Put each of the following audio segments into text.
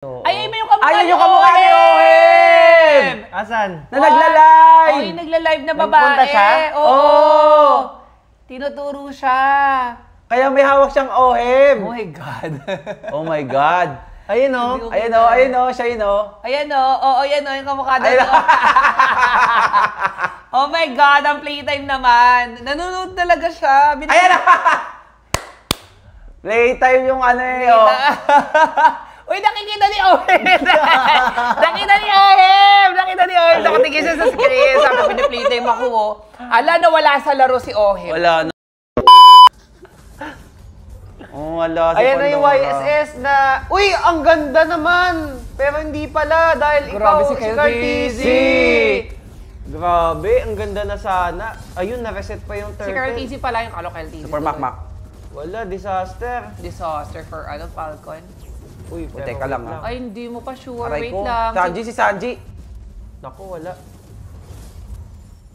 Ay, may yung kamukha Ayun ni yung kamukha ni Oheb! Asan? Na nagla-live! Oh, yung nagla-live na babae. Nagpunta siya? Oo. Tinuturo siya. Kaya may hawak siyang Oheb. Oh my God. Oh my God. Ayun o. Ayun o, ayun o, siya yun o. Ayan o. Oo, yan o. Yung kamukha doon. Oh my God, ang playtime naman. Nanonood talaga siya. Ayan na! Playtime yung ano eh. Oh. Uy, nakikita ni Oheb! Nakita ni Oheb! Nakita ni Oheb! Nakatingin siya sa screen. Sabi, piniplaytime ako. Oh. Ala, nawala sa laro si Oheb. Wala na. Oh, wala. Ayan na yung YSS na, uy, ang ganda naman! Pero hindi pala dahil Grabe ikaw si si Cartizzi. Grabe, ang ganda na sana. Ayun, na-reset pa yung Si turtle. Cartizzi pala yung Cartizzi. Super Makmak. Wala, disaster. Disaster for Falcon. Uy, teka lang, ha? Ay, hindi mo pa sure. Aray Wait ko. lang. Sanji, si Sanji. Naku, wala.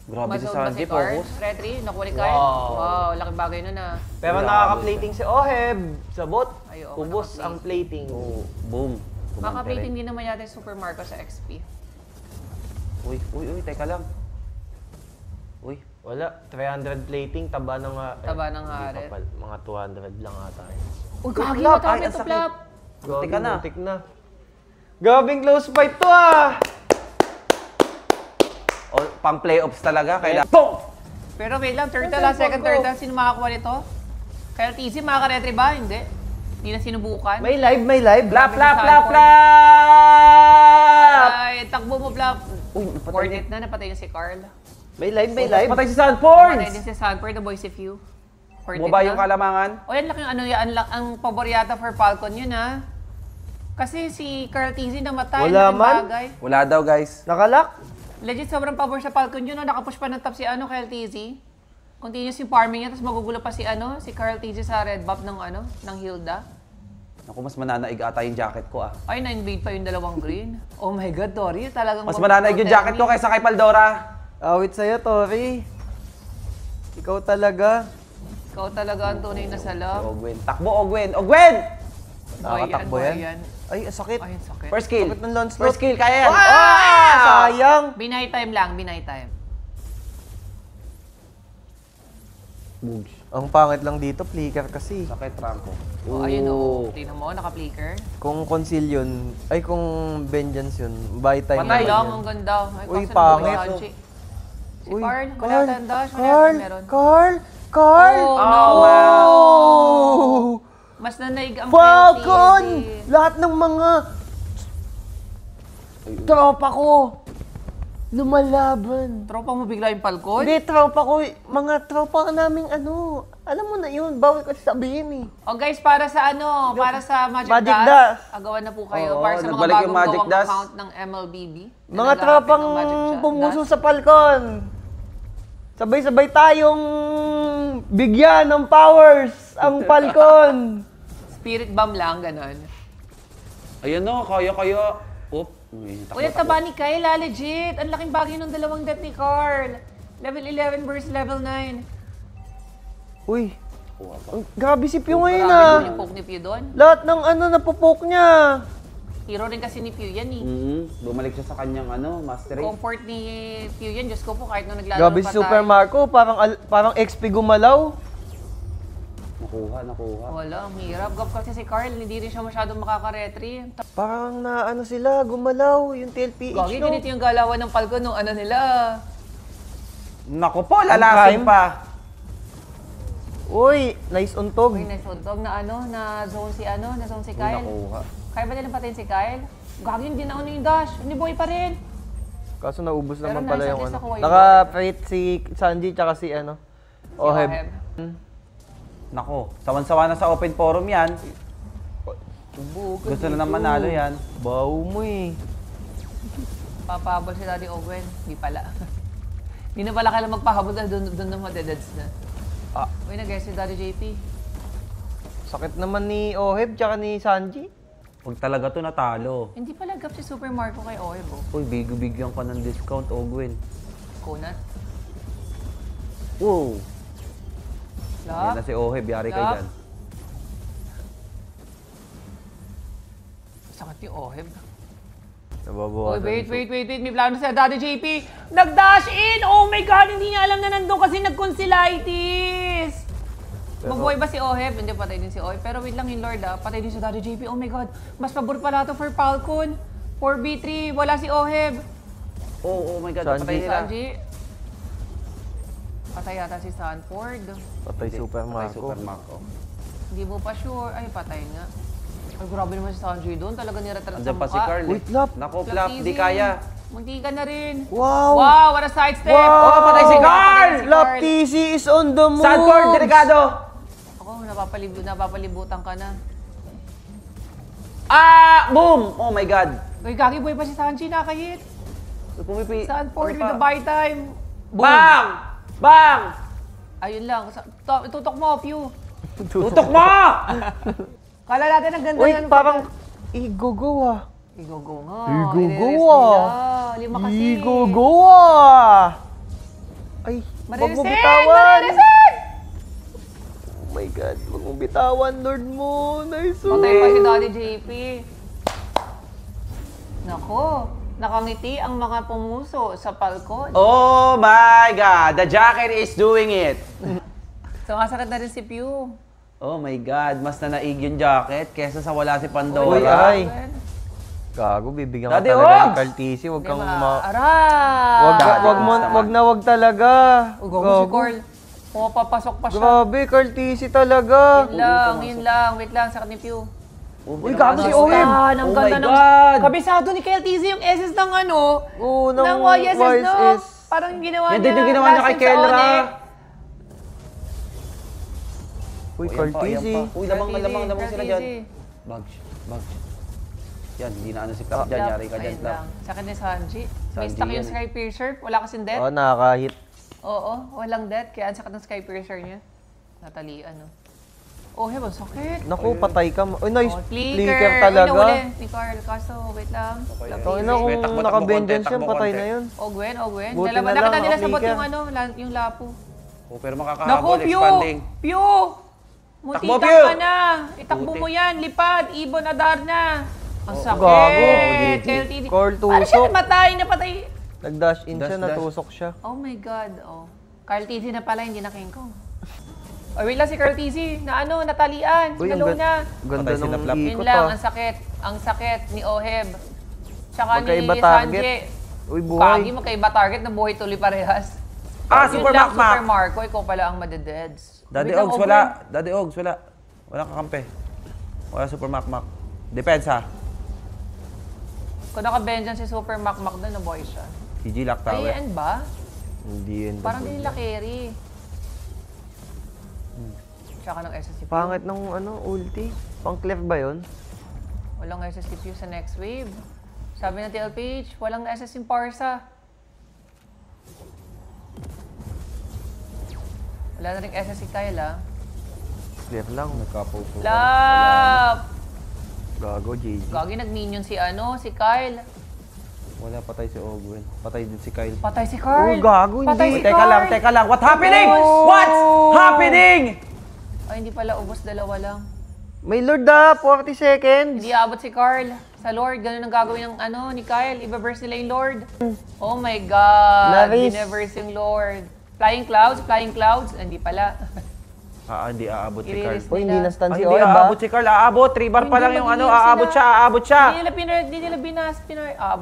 Grabe si Masood ba Sanji, si Carl? focus. Retry, nakuha ni Carl? Wow. Wow, laking bagay nun ah. Pero Grabe nakaka-plating si Oheb. Sabot. Ay, oo, Ubos naka-plating. ang plating. Oh, boom. Maka-plating din naman yata yung Super Marco sa XP. Uy, teka lang. Uy, Wala, 300 plating, taba ng Taba ng hindi harit. pa pala. Mga 200 lang ata yun. Uy, kagi Flap! matapit Ay, ang to sakit. flap. Muntik na. Muntik na. Gabing close fight to ah! oh, pang playoffs talaga. Kailangan. Pong! Pero wait lang, turtle lang, second turtle. Sino makakuha nito? Kaya TC, makaka-retry ba? Hindi. Hindi na sinubukan. May live, may live. Flap! Ay, takbo mo, flap. Uy, napatay Worth it na, napatay na si Carl. May live, may live. Patay si Patay Sanfords! din si Sanford, the boys if you. Worth it Bumaba na. yung kalamangan. O yan lang yung ano yan, ang paboryata for Falcon yun ha. Kasi si Carl TZ namatay, Wala malaking man. bagay. Wala daw, guys. Nakalak? Legit sobrang pabor sa Falcon yun, no? Nakapush pa ng top si ano, Carl TZ. Continuous yung farming niya, tapos magugulo pa si ano, si Carl TZ sa red buff ng ano, ng Hilda. Naku, mas mananaig ata yung jacket ko ah. Ay, 9-bait pa yung dalawang green. Oh my God, Tori, talagang... Mas mananaig yung jacket ko kaysa kay Paldora. Awit sa'yo, Tori. Ikaw talaga. Ikaw talaga ang tunay na Si salak. Ogwen. Takbo, Ogwen! Ogwen! Nakakatakbo Boy, yan. Ay, sakit. Ay, ang sakit. First kill. Sakit ng launch First slot. kill, kaya yan. Ah! Sayang. Binay time lang, binay time. Bugs. Ang pangit lang dito, flicker kasi. Sakit, Franco. Oh, ayun oh. Tingnan mo, naka-flicker. Kung Conceal yun, ay kung Vengeance yun, buy time Patay Ay naman lang, yan. ang ganda. Ay, Uy, kaso pangit. nabuhay si Sanji. Si Uy, Carl, wala Carl, tayong dash, wala Carl, tayong meron. Carl, Carl! Oh, Oh, no. Oh! Mas nanaig ang Falcon! penalty. Lahat ng mga tropa ko lumalaban. Tropa mo bigla yung Falcon? Hindi, tropa ko, mga tropa naming ano, alam mo na yun, bawal kasi sabihin eh. O guys, para sa ano, para sa Magic, Magic Dash, Dash. agawan na po kayo. Oo, Para sa mga nagbalik yung bagong Magic gawang Dash. account ng MLBB. na Mga naghahanap tropang ng Magic pumuso Dash. sa Falcon. Sabay-sabay tayong bigyan ng powers ang Falcon. Spirit bomb lang, ganon. Ayan no, kaya. Oop. Uy, ang taba ni Kayla, legit. Ang laking bagay ng dalawang death ni Carl. Level 11 versus level 9. Uy, grabe si Pew ngayon Marami ah. din yung poke ni Pew doon. Lahat ng ano napupok niya. Hero rin kasi ni Pew yan eh. Bumalik siya sa kanyang mastery. Comfort ni Pew yan. Diyos ko po, kahit nung naglalaro Grabe pa si Super tayo. Marco, parang XP gumalaw. Nakuha. Wala, ang hirap. Gap kasi si Carl, hindi rin siya masyadong makaka-retry. Parang na ano sila, gumalaw yung TLPH Gagi, no. ganito yung galawan ng Falcon nung ano nila. Naku po, lalasin time. pa. Uy, nice untog. Uy, nasuntog na ano, na zone si Kyle. Nakuha. Kaya ba nilang patayin si Kyle? Gagi, hindi na ano yung dash. Hindi buhay pa rin. Kaso naubos Pero naman nice, pala at yung least ano. nakuha yung Naka-fight si Sanji tsaka si ano. Si Oheb. Nako, sawan-sawa na sa open forum yan. Gusto na naman manalo yan. Baw mo eh. Papahabol si Daddy Owen. Hindi pala. Hindi na pala kailan magpahabol dahil doon na madededs na. Ah. Uy, nag-guess si Daddy JP. Sakit naman ni Oheb tsaka ni Sanji. Pag talaga to natalo. Hindi pala gap si Super Marco kay Oeb, oh. Uy, bigyan ka ng discount, Ogwen. Kunat. Wow. Yan Lap. na si Oheb, yari kay Yup. dyan. Sakit ni Oheb. Nababawasan. Wait. May plano si Daddy JP. Nag-dash in! Oh my God! Hindi niya alam na nandun kasi nag-concylitis! Mabuhay ba si Oheb? Hindi, patay din si Oheb. Pero wait lang yung Lord patay din si Daddy JP. Oh my God! Mas pabor pala to for Falcon. 4v3, wala si Oheb. Oh my God, Sanji. patay nila. Sanji. Patay yata si Sanford. Patay Super Patay Marco. Super Marco. Hindi mo pa sure. Ay, patay nga. Ay, grabe naman si Sanji doon. Talaga niretrat sa Andyan pa si mukha. Carl. Wait, Lap. Naku, Flap Flap, easy. di kaya. Munti ka na rin. Wow! Wow, what a sidestep! Wow! Oh, patay si Carl! Si Lap Carl. TC is on the move! Sanford, delikado! Ako, napapalibutan ka na. Boom! Oh my God. Uy, gagi boy pa si Sanji, nakahit. Pumipi. Sanford with the buy time. Boom! Bang! Bang! Ayun lang. Tutok mo, Pew. Tutok mo! Kala natin ang ganda Wait, yan. parang Igogo ah. Igogo nga. Igogo I-rest ah. nila. Lima kasi. Igogo ah. Ay, wag mo Marireset! bitawan. Marireset! Oh my God, wag mo bitawan, Lord mo. Nice Patay pa si Daddy JP. Nako, nakangiti ang mga pumuso sa Falcon. Oh my God, the jacket is doing it. So, masakit na rin si Pew. Oh my God, mas nanaig yung jacket kesa sa wala si Uy, Pandora. ay. Gago, bibigyan ka Daddy talaga Ogs! ng Carl TC. Wag kang Aray! wag talaga. Ugaw si Carl. Pumapapasok pa siya. Grabe, Carl TC talaga. Yun lang. Wait lang, sakit ni Pew. Uy, gago si Owen. Owen. Ang Oh ganda my ng... God! Kabisado ni KLTZ yung SS ng ano. Oo, ng ng YSS, no? YSS. Parang ginawa Yan niya. din yung ginawa niya kay last time sa Kelra. Onyx. Uy, Ayan Carl pa, ayan TC. pa. Uy, lamang sila dyan. KLTZ. Bags. Yan, hindi na ano si Flap dyan. Yari ka dyan, Ayun Flap. lang. Sakit ni Sanji. May Sanji stuck yung yan Sky Piercer. Wala kasing death. Oh, nakaka-hit. Oo, walang death. Kaya ang sakit ng Sky Piercer niya. Natalian, no? Oh, hebo, sakit. Naku, patay ka. Uy, nice. Oh, Flicker talaga. Uy, nahuli ni Carl. Kaso, wait lang. Tangin na Wait, kung takbo naka-vengeance konti, yan, takbo patay konti. na yun. Ogwen. Buti na Nakita lang, nila sa bot flicker. yung ano, yung lapo. Oh, pero Naku, makakahabol, Pew! expanding. Pew! Munti Takbo, ka Pew! ka na. Itakbo mo yan. Lipad. Ibon Adar na. Ang sakit. gago. KLTD. Carl Paano siya tusok. namatay? Napatay. Nag-dash in siya, Dash. natusok siya. Oh my God. Oh. Carl TZ na pala, hindi na King Kong. Oh, wait lang si Carl TZ. Na ano, natalian. Uy, Sinalo na. ganda Patay sila, nung Flap. Yun ikot lang, ah. ang sakit. Ang sakit ni Oheb. Tsaka ni Magkaiba Sanji. target. Uy, Pagi, buhay. magkaiba target na buhay tuloy parehas. Yun Super lang, Macmac. Super Marco. Ikaw pala ang madededs. Daddy Wait lang, Ogs, Ogwen. wala. Daddy Ogs, wala. Wala kakampi. Wala Super Macmac. Depensa. Kung naka-vengeance si Super Macmac doon, nabuhay siya. GG Lock Tower. Ayan ba? Hindi yun. Parang hindi nila carry. Tsaka ng SSCP. Pangit ng ano, ulti. Pang clef ba yun? Walang SSCP sa next wave. Sabi ng TLPH, walang SS yung Parsa. Wala na rin SS si Kyle, ah. Clef lang. Nagkapo-po. Lap! Gago, JG. Gagi, nag-minion si Kyle. Wala, patay si Ogwen. Patay din si Kyle. Patay si Carl. Oh, gago, Patay hindi. si Carl. Teka lang. What happening? Oh! What's happening? Ay, hindi pala ubos, dalawa lang. May Lord ah, 40 seconds. Hindi abot si Carl. Sa Lord, ganun ang gagawin ng ni Kyle. Iba-verse nila yung Lord. Oh my God. Nice. Bine-verse yung Lord. Flying clouds. Hindi pala. Hindi aabot si Carl. I-release Uy, hindi nila. na-stun si Hindi Oeb ah. aabot si Carl. Aabot. 3 bar pa Hindi, lang yung ano. mag-heal sila. Aabot siya. Hindi nila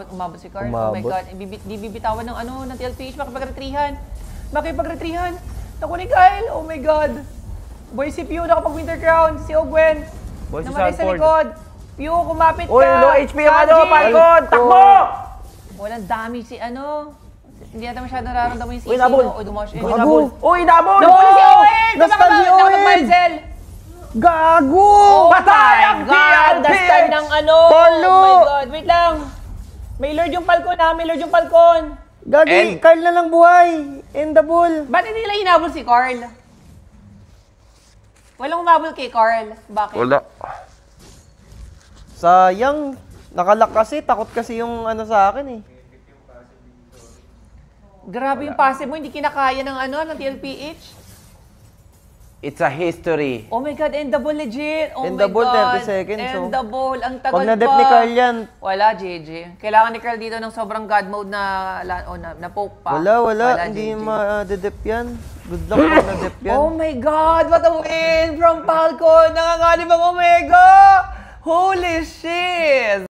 umabot si Carl. Oh my Umabot. God. Di bibitawan ng ng TLPH. Makipag-retrihan. Naku ni Kyle. Oh my God. Boy si Pew nakapag-Winter Crown. Si Ogwen. Boy, si Namatay sa Sanford. likod. Pew, kumapit ka. Uy, low HP yung ano. Sanji. Falcon. Takbo! Walang damage si Hindi natin masyadong nararamdaman yung Uy, CC. nabol. Uy, dumash in. Gago. Uy, nabol! Nabol si Owen! Nastan si Owen! Nakapag-Marcel! Gago! Patay ang Oh God, PLPX! dastan ng Palo! Oh my God, wait lang. May Lord yung Falcon May Lord yung Falcon. Gagi, And- Carl na lang buhay. End the ball. Ba't hindi nila hinabol si Carl? Walang umabol kay Carl. Bakit? Sayang. Nakalak kasi. Takot kasi yung ano sa akin eh. Grabe yung passive mo, hindi kinakaya ng ng TLPH. It's a history. Oh my God, endable legit. Oh my Endable, God. 30 seconds, oh. Endable. Ang tagal Pag pa. na-dep ni Carl yan. Wala, JJ. Kailangan ni Carl dito ng sobrang God mode na poke pa. Wala. Hindi JJ. ma-dep yan. Good luck pag na-dep yan. Oh my God, what a win from Falcon. Nanganganib ang Omega. Holy shit.